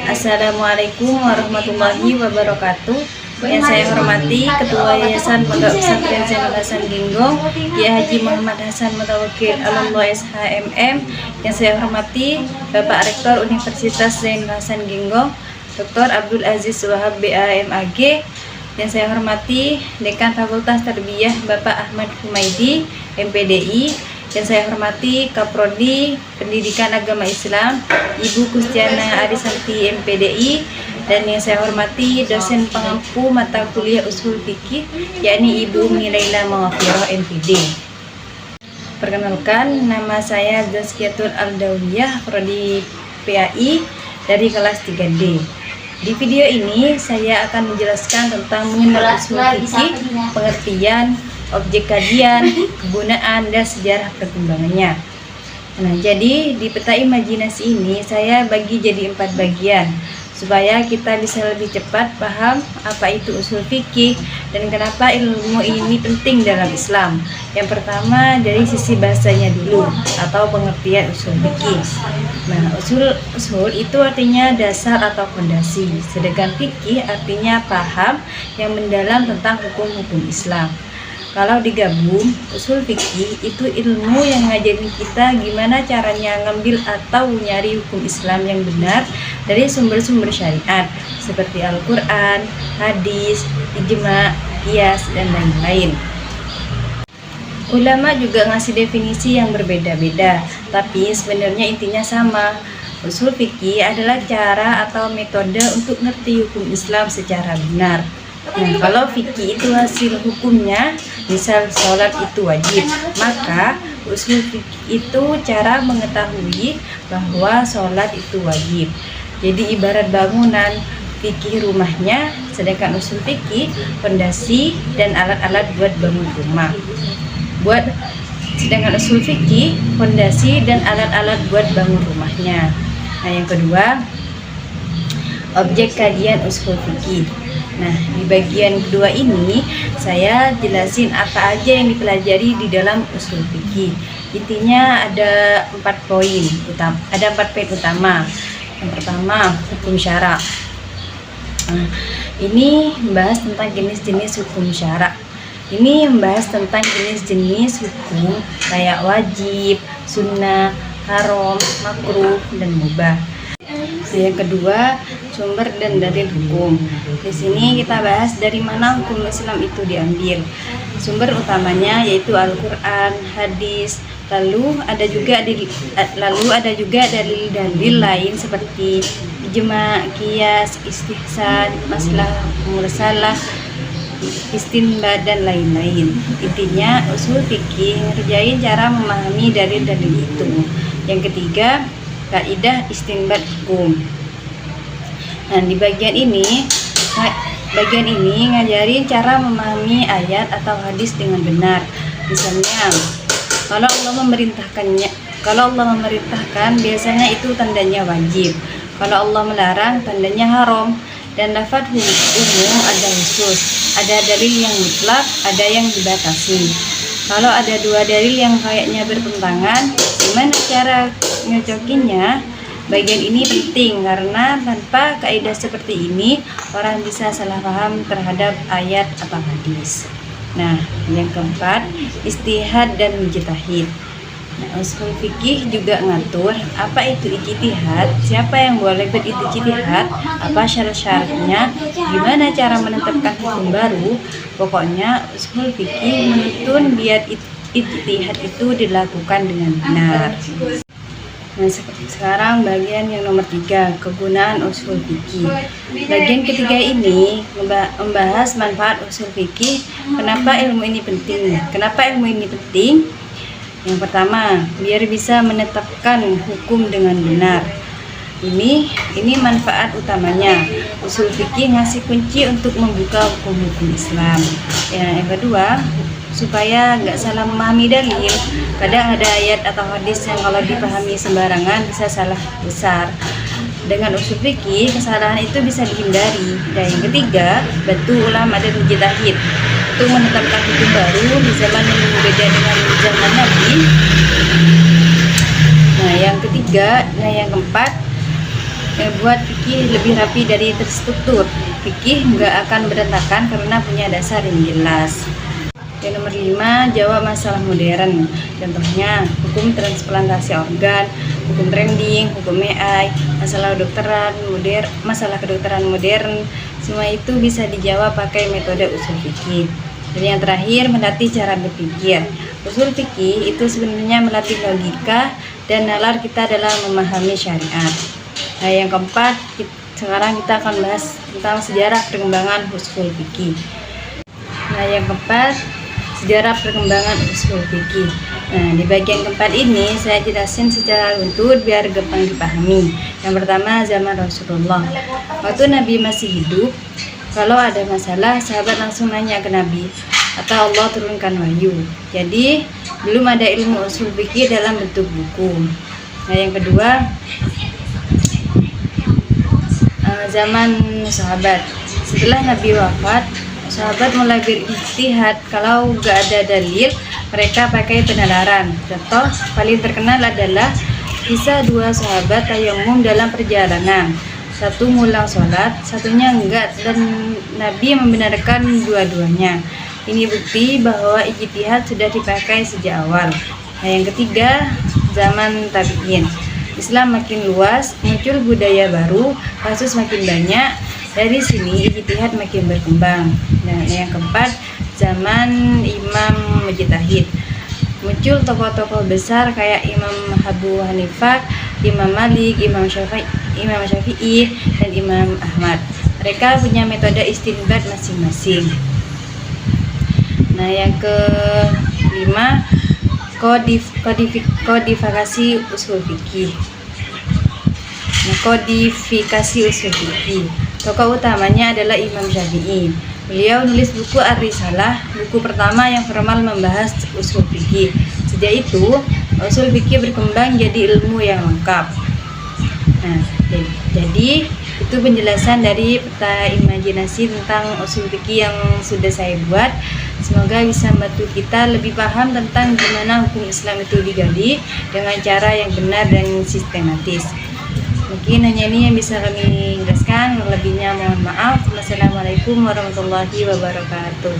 Assalamualaikum warahmatullahi wabarakatuh. Yang saya hormati Ketua Yayasan Pondok Pesantren Zainul Hasan Genggong, Kiai Haji Muhammad Hasan Mutawakil Alumni SHMM. Yang saya hormati Bapak Rektor Universitas Zainul Hasan Genggong, Dr. Abdul Aziz Wahab BAMAG. Yang saya hormati Dekan Fakultas Tarbiyah Bapak Ahmad Humaidi MPDI. Yang saya hormati Kaprodi Pendidikan Agama Islam Ibu Kustiana Arisanti MPDI. Dan yang saya hormati dosen pengampu mata kuliah usul fikih yakni Ibu Milaila Mawafirah MPD. Perkenalkan, nama saya Zazkiatul Aldawiyah, Prodi PAI dari kelas 3D. Di video ini saya akan menjelaskan tentang mengenal usul fikih, pengertian, objek kajian, kegunaan, dan sejarah perkembangannya. Nah, jadi di peta imajinasi ini saya bagi jadi 4 bagian supaya kita bisa lebih cepat paham apa itu usul fikih dan kenapa ilmu ini penting dalam Islam. Yang pertama dari sisi bahasanya dulu atau pengertian usul fikih. Nah, usul itu artinya dasar atau fondasi, sedangkan fikih artinya paham yang mendalam tentang hukum-hukum Islam. Kalau digabung, usul fikih itu ilmu yang ngajarin kita gimana caranya ngambil atau nyari hukum Islam yang benar dari sumber-sumber syariat seperti Al-Quran, hadis, ijma, qiyas, dan lain-lain. Ulama juga ngasih definisi yang berbeda-beda, tapi sebenarnya intinya sama. Usul fikih adalah cara atau metode untuk ngerti hukum Islam secara benar. Nah, kalau fikih itu hasil hukumnya, misal sholat itu wajib, maka usul fikih itu cara mengetahui bahwa sholat itu wajib. Jadi ibarat bangunan, fikih rumahnya, sedangkan usul fikih fondasi dan alat-alat buat bangun rumah. Sedangkan usul fikih fondasi dan alat-alat buat bangun rumahnya. Nah, yang kedua, objek kajian usul fikih. Nah, di bagian kedua ini saya jelasin apa aja yang dipelajari di dalam usul fikih. Intinya ada 4 poin utama. Ada 4 poin utama. Yang pertama, hukum syara. Nah, ini membahas tentang jenis-jenis hukum syara. Ini membahas tentang jenis-jenis hukum kayak wajib, sunnah, haram, makruh, dan mubah. Yang kedua, sumber dan dalil hukum. Di sini kita bahas dari mana hukum Islam itu diambil. Sumber utamanya yaitu Al-Quran, hadis. Lalu ada juga dalil-dalil lain seperti ijma, qiyas, istihsan, masalah mursalah, istinbat, dan lain-lain. Intinya usul fikih ngerjain cara memahami dalil-dalil itu. Yang ketiga, kaidah istinbat hukum. Nah, di bagian ini ngajarin cara memahami ayat atau hadis dengan benar. Misalnya, kalau Allah memerintahkan biasanya itu tandanya wajib. Kalau Allah melarang tandanya haram. Dan lafaz umum ada khusus. Ada dalil yang mutlak, ada yang dibatasi. Kalau ada 2 dalil yang kayaknya bertentangan, gimana cara nyocokinnya? Bagian ini penting karena tanpa kaidah seperti ini orang bisa salah paham terhadap ayat atau hadis. Nah, yang keempat, ijtihad dan mujtahid. Nah, usul fikih juga ngatur apa itu ijtihad, siapa yang boleh berijtihad, apa syarat-syaratnya, gimana cara menetapkan hukum baru. Pokoknya usul fikih menuntun biar ijtihad itu dilakukan dengan benar. Nah, sekarang bagian yang nomor 3, kegunaan usul fikih. Bagian ketiga ini membahas manfaat usul fikih. Kenapa ilmu ini penting? Yang pertama, biar bisa menetapkan hukum dengan benar. Ini manfaat utamanya. Usul fikih ngasih kunci untuk membuka hukum-hukum Islam. Yang kedua, supaya nggak salah memahami dalil. Kadang ada ayat atau hadis yang kalau dipahami sembarangan bisa salah besar. Dengan usul fikih, kesalahan itu bisa dihindari. Dan yang ketiga, bantu ulama dan mujtahid untuk menetapkan hukum baru di zaman yang berbeda dengan zaman Nabi. Nah, yang keempat, buat fikih lebih rapi dari terstruktur. Fikih nggak akan berantakan karena punya dasar yang jelas. Yang nomor 5, jawab masalah modern. Contohnya, hukum transplantasi organ, hukum trending, hukum AI, masalah kedokteran modern. Semua itu bisa dijawab pakai metode usul fikih. Dan yang terakhir, melatih cara berpikir. Usul fikih itu sebenarnya melatih logika dan nalar kita dalam memahami syariat. Nah, yang keempat, sekarang kita akan bahas tentang sejarah perkembangan usul fikih. Nah, yang keempat, sejarah perkembangan usul fikih. Nah, di bagian keempat ini saya jelasin secara runtut biar gampang dipahami. Yang pertama, zaman Rasulullah. Waktu Nabi masih hidup, kalau ada masalah, sahabat langsung nanya ke Nabi atau Allah turunkan wahyu. Jadi, belum ada ilmu usul fikih dalam bentuk buku. Nah, yang kedua, zaman sahabat. Setelah Nabi wafat, sahabat mulai berijtihad. Kalau gak ada dalil, mereka pakai penalaran. Contoh paling terkenal adalah kisah 2 sahabat tayamum dalam perjalanan. Satu ngulang sholat, satunya enggak, dan Nabi membenarkan dua-duanya. Ini bukti bahwa ijtihad sudah dipakai sejak awal. Nah, yang ketiga, zaman tabi'in. Islam makin luas, muncul budaya baru, kasus makin banyak. Dari sini ijtihad makin berkembang. Dan yang keempat, zaman Imam Mujtahid. Muncul tokoh-tokoh besar kayak Imam Abu Hanifah, Imam Malik, Imam Syafi'i, dan Imam Ahmad. Mereka punya metode istinbat masing-masing. Nah, yang kelima, kodifikasi usul fikih. Nah, kodifikasi usul fikih. Tokoh utamanya adalah Imam Syafi'i. Beliau nulis buku Ar-Risalah, buku pertama yang formal membahas usul fikih. Sejak itu, usul fikih berkembang jadi ilmu yang lengkap. Nah, jadi itu penjelasan dari peta imajinasi tentang usul fikih yang sudah saya buat. Semoga bisa membantu kita lebih paham tentang gimana hukum Islam itu digali dengan cara yang benar dan sistematis. Mungkin hanya ini yang bisa kami jelaskan, lebihnya mohon maaf. Wassalamualaikum warahmatullahi wabarakatuh.